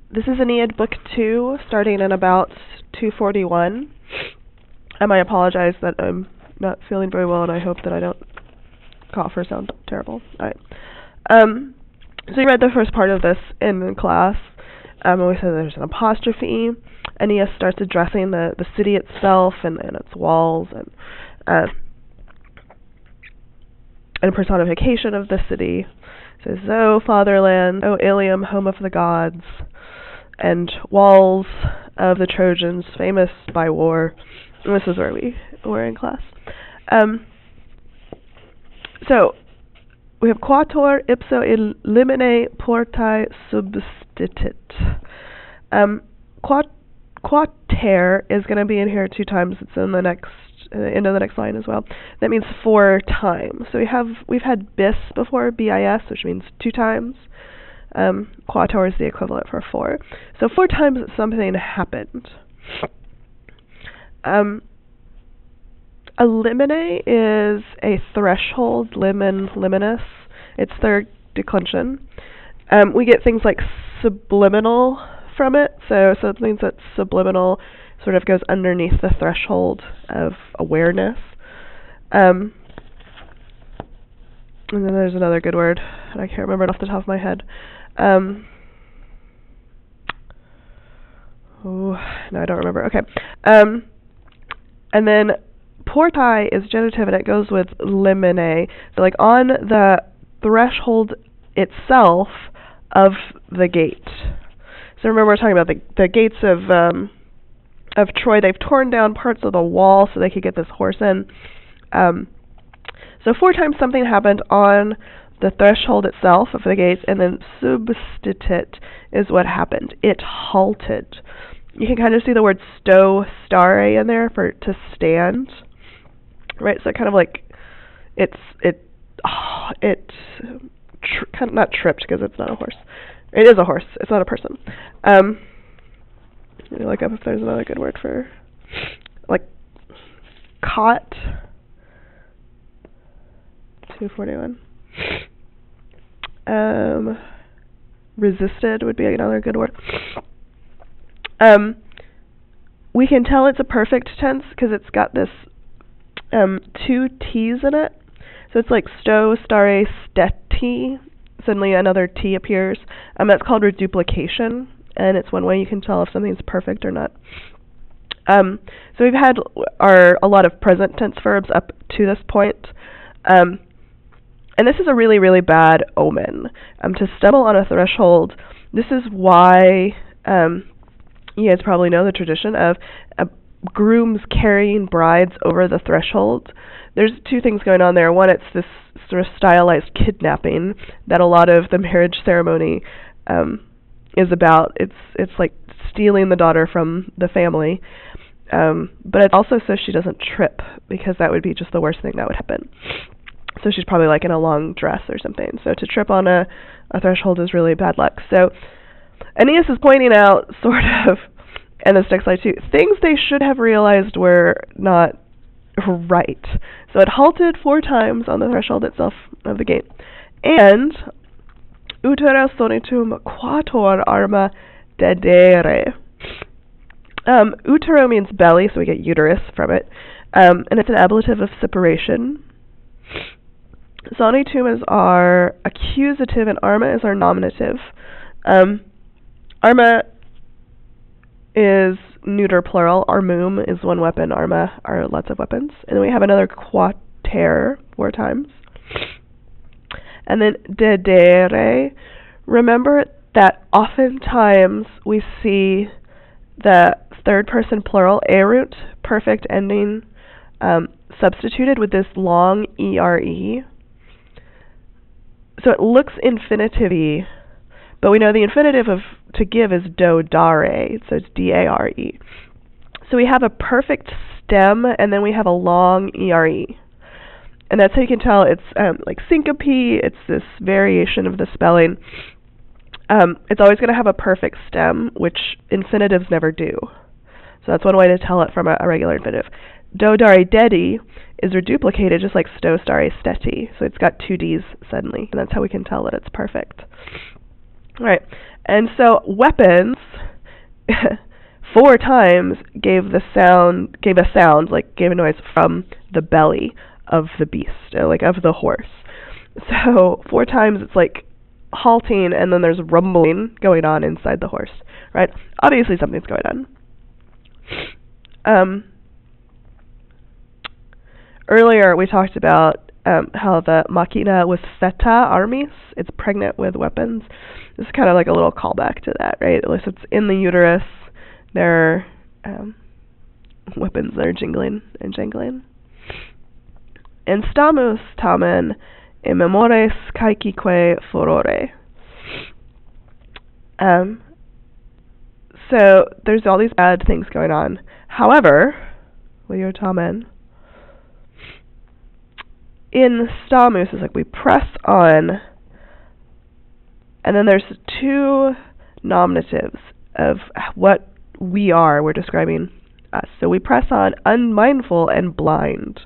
This is Aeneid Book 2, starting in about 241. I apologize that I'm not feeling very well, and I hope that I don't cough or sound terrible. Alright. So you read the first part of this in class. And we said there's an apostrophe. Aeneas starts addressing the city itself and its walls and personification of the city. It says, "O fatherland, O Ilium, home of the gods, and walls of the Trojans, famous by war." And this is where we were in class. So we have quator ipso limine portae substitit. Quater is going to be in here 2 times. It's in the next end of the next line as well. That means 4 times. So we've had bis before, bis, which means 2 times. Quator is the equivalent for 4. So 4 times something happened. A limine is a threshold, liminus. It's third declension. We get things like subliminal from it. So something that's subliminal sort of goes underneath the threshold of awareness. And then there's another good word, and I can't remember it off the top of my head. No, I don't remember. Okay. And then portae is genitive, and it goes with limine. So like on the threshold itself of the gate. So remember we're talking about the gates of Troy. They've torn down parts of the wall so they could get this horse in. So 4 times something happened on the threshold itself of the gates, and then substitit is what happened. It halted. You can kind of see the word sto stare in there for to stand, right? So kind of like kind of not tripped because it's not a horse. It is a horse. It's not a person. Let me look up if there's another good word for like caught. 241. Resisted would be another good word. We can tell it's a perfect tense because it's got this 2 T's in it. So it's like sto, stare, steti. Suddenly another T appears. That's called reduplication, and it's one way you can tell if something's perfect or not. So we've had a lot of present tense verbs up to this point. And this is a really, really bad omen. To stumble on a threshold, this is why you guys probably know the tradition of grooms carrying brides over the threshold. There's 2 things going on there. One, it's this sort of stylized kidnapping that a lot of the marriage ceremony is about. It's like stealing the daughter from the family. But it's also so she doesn't trip, because that would be just the worst thing that would happen. So she's probably like in a long dress or something. So to trip on a threshold is really bad luck. So Aeneas is pointing out, sort of, and this next slide too, things they should have realized were not right. So it halted 4 times on the threshold itself of the gate. And utera sonitum quator arma dedere. Utero means belly, so we get uterus from it. And it's an ablative of separation. Sonitum is our accusative, and arma is our nominative. Arma is neuter plural. Armum is 1 weapon. Arma are lots of weapons. And then we have another quater 4 times. And then dedere. Remember that oftentimes we see the 3rd person plural, erut, perfect ending, substituted with this long ere. So it looks infinitive-y, but we know the infinitive of to give is do dare, so it's dare. So we have a perfect stem, and then we have a long ere. And that's how you can tell it's like syncope. It's this variation of the spelling. It's always going to have a perfect stem, which infinitives never do. So that's one way to tell it from a regular infinitive. Do dare dedi is reduplicated just like sto stare steti. So it's got 2 D's suddenly, and that's how we can tell that it's perfect. All right. And so weapons 4 times gave a sound, like gave a noise from the belly of the beast, like of the horse. So 4 times it's like halting, and then there's rumbling going on inside the horse, right? Obviously something's going on. Earlier we talked about how the machina was feta armis. It's pregnant with weapons. This is kind of like a little callback to that, right? At least it's in the uterus. There are weapons that are jingling and jangling. Instamus tamen in memores caequique furore. So there's all these bad things going on. However, with your tamen, in stamus is like we press on, and then there's 2 nominatives of what we are. We're describing us. So we press on, unmindful and blind.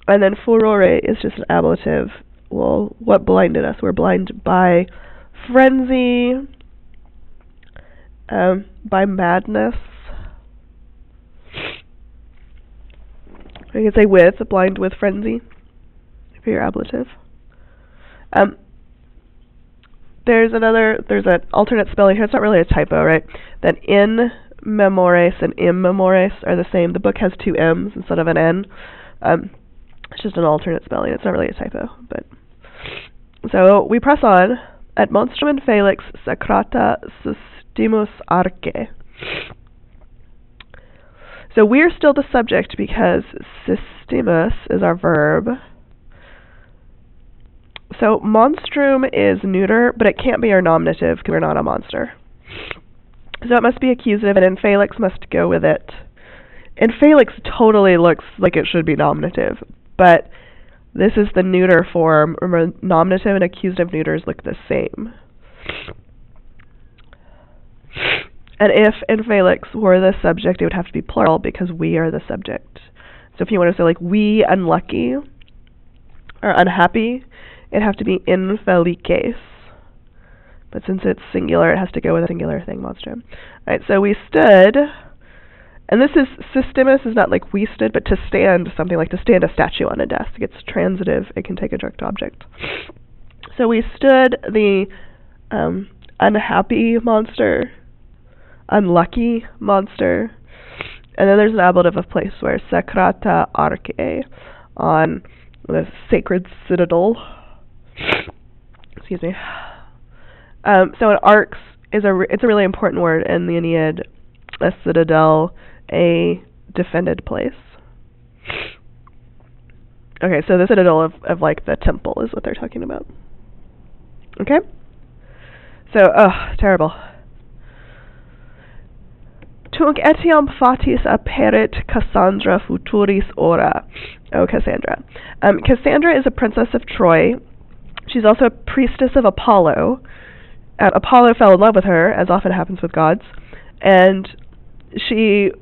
And then furore is just an ablative. Well, what blinded us? We're blind by frenzy, by madness. We could say with, blind with frenzy, for your ablative. There's an alternate spelling here. It's not really a typo, right? That in memores and im memores are the same. The book has 2 M's instead of an N. It's just an alternate spelling. It's not really a typo. But so we press on. At monstrum and felix sacrata sustimus arche. So we're still the subject because systemus is our verb. So monstrum is neuter, but it can't be our nominative because we're not a monster. So it must be accusative, and infelix must go with it. Infelix totally looks like it should be nominative, but this is the neuter form. Remember, nominative and accusative neuters look the same. And if infelix were the subject, it would have to be plural because we are the subject. So if you want to say like we unlucky or unhappy, it'd have to be infelices. But since it's singular, it has to go with a singular thing, monstrum. Alright, so we stood, and this is, systemus is not like we stood, but to stand, something like to stand a statue on a desk. It's transitive, it can take a direct object. So we stood the unhappy monster, unlucky monster, and then there's an ablative of place where sacrata arche, on the sacred citadel. Excuse me. So an arx is it's a really important word in the Aeneid. A citadel, a defended place. Okay, so the citadel of like the temple is what they're talking about. Okay? So, terrible. Tunc etiam fatis aperit Cassandra futuris ora. Oh, Cassandra. Cassandra is a princess of Troy. She's also a priestess of Apollo. Apollo fell in love with her, as often happens with gods, and she,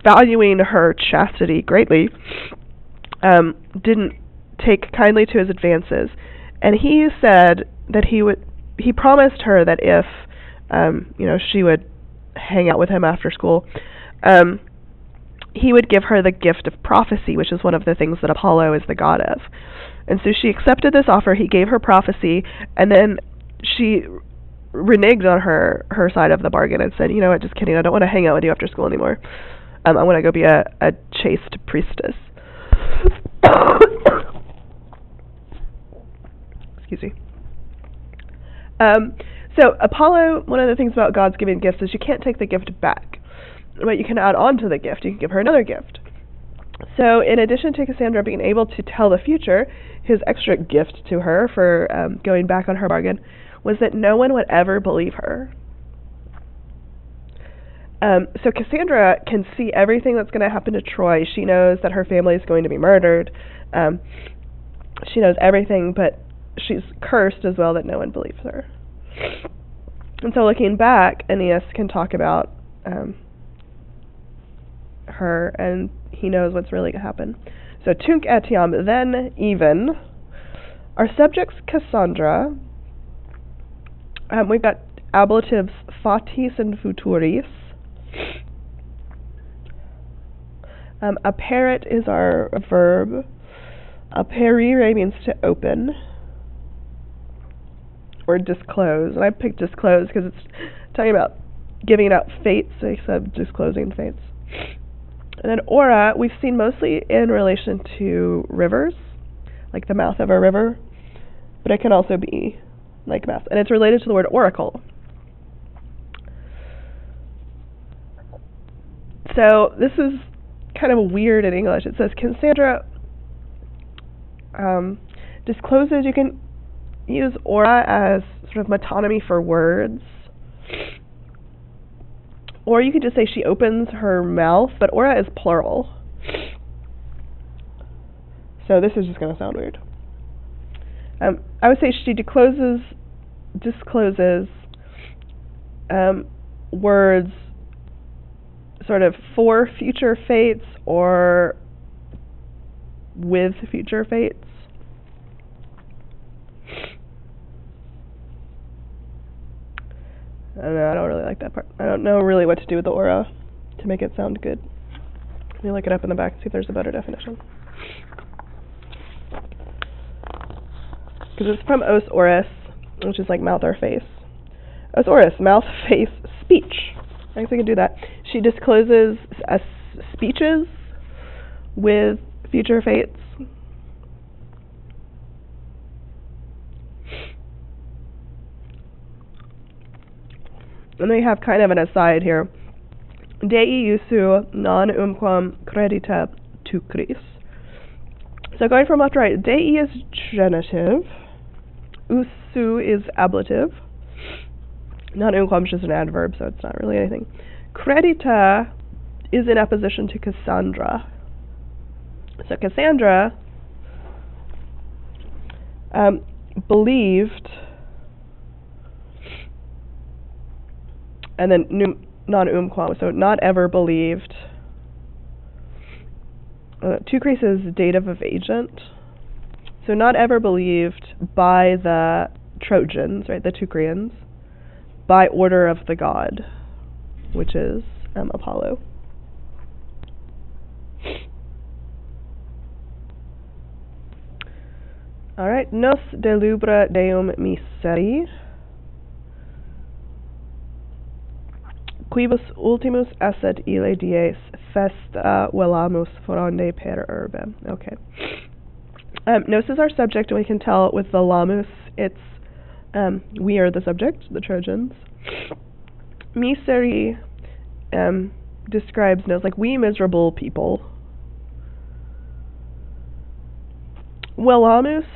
valuing her chastity greatly, didn't take kindly to his advances. And he said that he promised her that if, she would hang out with him after school, he would give her the gift of prophecy, which is one of the things that Apollo is the god of. And so she accepted this offer. He gave her prophecy, and then she reneged on her side of the bargain and said, you know what, just kidding, I don't want to hang out with you after school anymore. I want to go be a chaste priestess. Excuse me. So Apollo, one of the things about gods giving gifts is you can't take the gift back, but you can add on to the gift. You can give her another gift. So in addition to Cassandra being able to tell the future, his extra gift to her for going back on her bargain was that no one would ever believe her. So Cassandra can see everything that's going to happen to Troy. She knows that her family is going to be murdered. She knows everything, but she's cursed as well that no one believes her. And so looking back, Aeneas can talk about her, and he knows what's really going to happen. So tunc etiam, then even, Our subject's Cassandra. We've got ablatives fatis and futuris. Apparet is our verb. Apparire means to open or disclose. And I picked disclose because it's talking about giving out fates, so I said disclosing fates. And then aura, we've seen mostly in relation to rivers, like the mouth of a river, but it can also be like mouth. And it's related to the word oracle. So this is kind of weird in English. It says Cassandra discloses. You can use aura as sort of metonymy for words, or you could just say she opens her mouth, but aura is plural. So this is just going to sound weird. I would say she discloses words sort of for future fates or with future fates. I don't know, I don't really like that part. I don't know really what to do with the aura to make it sound good. Let me look it up in the back and see if there's a better definition. Because it's from os oris, which is like mouth or face. Os oris, mouth, face, speech. I guess I can do that. She discloses speeches with future fates. And we have kind of an aside here. Dei usu non umquam credita tucris. So going from left to right, dei is genitive, usu is ablative, non umquam is just an adverb, so it's not really anything. Credita is in opposition to Cassandra. So Cassandra believed, and then non umquam, so not ever believed. Tucris is dative of agent. So not ever believed by the Trojans, right, the Teucrians, by order of the god, which is Apollo. All right, nos delubra deum miseri, quibus ultimus esset ille dies festa velamus foronde per urbe. Okay. Nos is our subject, and we can tell with the lamus, it's we are the subject, the Trojans. Miseri describes nos, like we miserable people. Velamus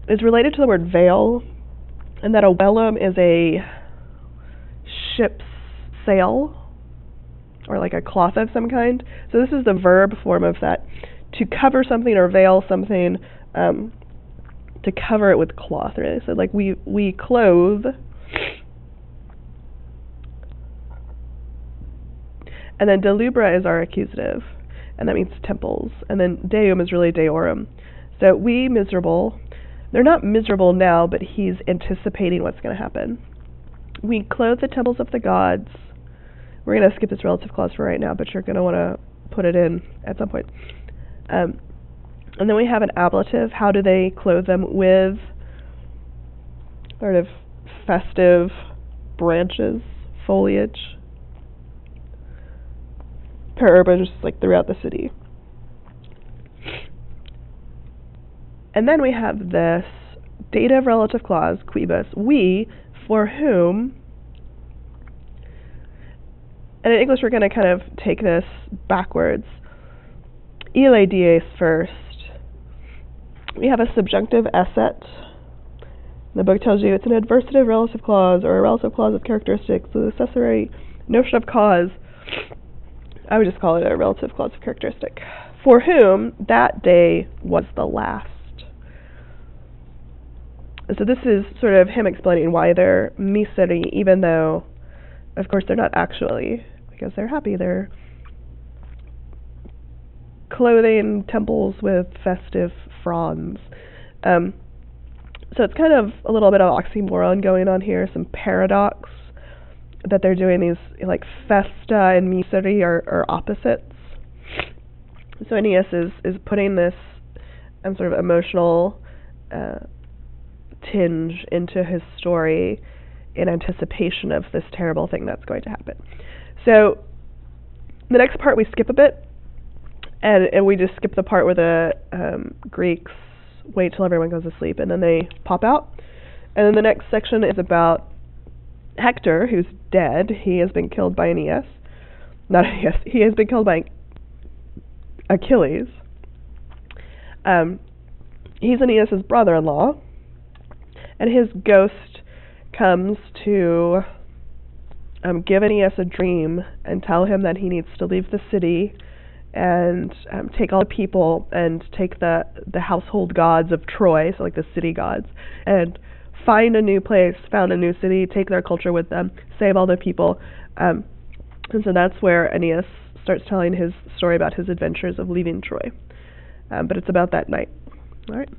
is related to the word veil, and that a velum is a ship's sail, or like a cloth of some kind. So this is the verb form of that. To cover something or veil something, to cover it with cloth, really. So like we clothe. And then delubra is our accusative, and that means temples. And then deum is really deorum. So we miserable, they're not miserable now, but he's anticipating what's going to happen. We clothe the temples of the gods. We're going to skip this relative clause for right now, but you're going to want to put it in at some point. And then we have an ablative. How do they clothe them? With sort of festive branches, foliage, per urban, just like throughout the city. And then we have this dative relative clause, quibus, we, for whom. And in English we're going to kind of take this backwards. Ille dies first. We have a subjunctive esset. The book tells you it's an adversative relative clause or a relative clause of characteristics. So the accessory notion of cause, I would just call it a relative clause of characteristic. For whom that day was the last. So this is sort of him explaining why they're miseri, even though, of course, they're not actually, because they're happy. They're clothing temples with festive fronds. So it's kind of a little bit of oxymoron going on here, some paradox, that they're doing these, like, festa and misery are opposites. So Aeneas is putting this sort of emotional tinge into his story in anticipation of this terrible thing that's going to happen. So the next part we skip a bit, and we just skip the part where the Greeks wait till everyone goes to sleep and then they pop out. And then the next section is about Hector, who's dead. He has been killed by Aeneas. Not Aeneas. He has been killed by Achilles. He's Aeneas' brother-in-law, and his ghost comes to give Aeneas a dream and tell him that he needs to leave the city and take all the people and take the household gods of Troy, so like the city gods, and find a new place, found a new city, take their culture with them, save all the people. And so that's where Aeneas starts telling his story about his adventures of leaving Troy. But it's about that night. All right.